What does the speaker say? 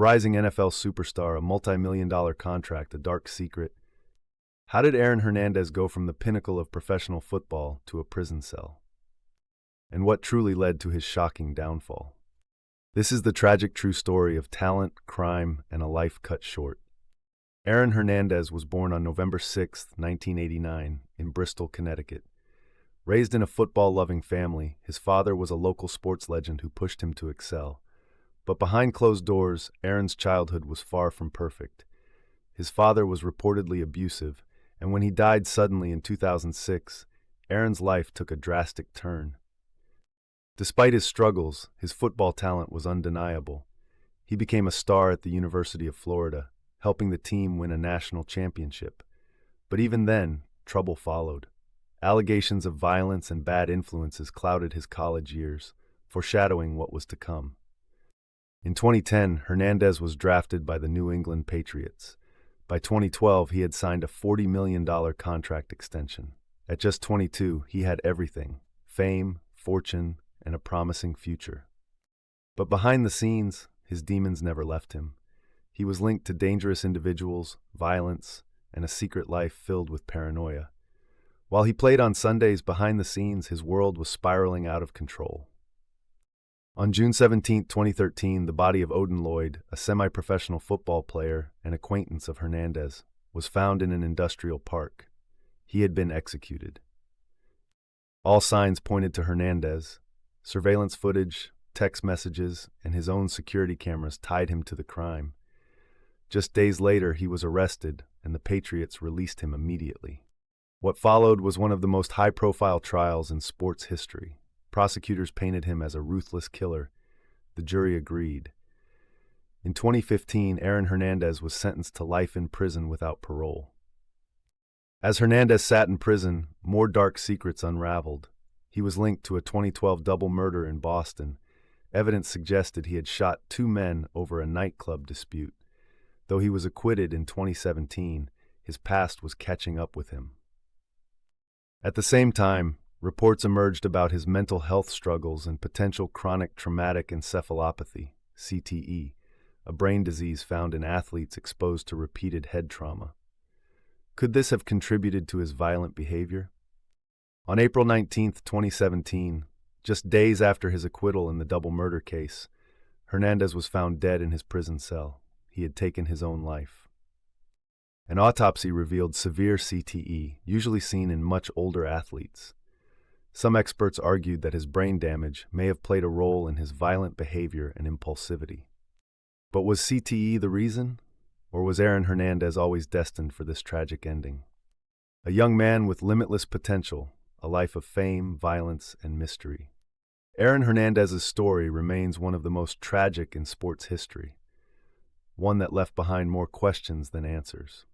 rising NFL superstar, a multi-million-dollar contract, a dark secret. How did Aaron Hernandez go from the pinnacle of professional football to a prison cell? And what truly led to his shocking downfall? This is the tragic true story of talent, crime, and a life cut short. Aaron Hernandez was born on November 6, 1989, in Bristol, Connecticut. Raised in a football-loving family, his father was a local sports legend who pushed him to excel. But behind closed doors, Aaron's childhood was far from perfect. His father was reportedly abusive, and when he died suddenly in 2006, Aaron's life took a drastic turn. Despite his struggles, his football talent was undeniable. He became a star at the University of Florida, helping the team win a national championship. But even then, trouble followed. Allegations of violence and bad influences clouded his college years, foreshadowing what was to come. In 2010, Hernandez was drafted by the New England Patriots. By 2012, he had signed a $40 million contract extension. At just 22, he had everything: fame, fortune, and a promising future. But behind the scenes, his demons never left him. He was linked to dangerous individuals, violence, and a secret life filled with paranoia. While he played on Sundays, behind the scenes, his world was spiraling out of control. On June 17, 2013, the body of Odin Lloyd, a semi-professional football player and acquaintance of Hernandez, was found in an industrial park. He had been executed. All signs pointed to Hernandez. Surveillance footage, text messages, and his own security cameras tied him to the crime. Just days later, he was arrested, and the Patriots released him immediately. What followed was one of the most high-profile trials in sports history. Prosecutors painted him as a ruthless killer. The jury agreed. In 2015, Aaron Hernandez was sentenced to life in prison without parole. As Hernandez sat in prison, more dark secrets unraveled. He was linked to a 2012 double murder in Boston. Evidence suggested he had shot two men over a nightclub dispute. Though he was acquitted in 2017, his past was catching up with him. At the same time, reports emerged about his mental health struggles and potential chronic traumatic encephalopathy, CTE, a brain disease found in athletes exposed to repeated head trauma. Could this have contributed to his violent behavior? On April 19, 2017, just days after his acquittal in the double murder case, Hernandez was found dead in his prison cell. He had taken his own life. An autopsy revealed severe CTE, usually seen in much older athletes. Some experts argued that his brain damage may have played a role in his violent behavior and impulsivity. But was CTE the reason? Or was Aaron Hernandez always destined for this tragic ending? A young man with limitless potential, a life of fame, violence, and mystery. Aaron Hernandez's story remains one of the most tragic in sports history, one that left behind more questions than answers.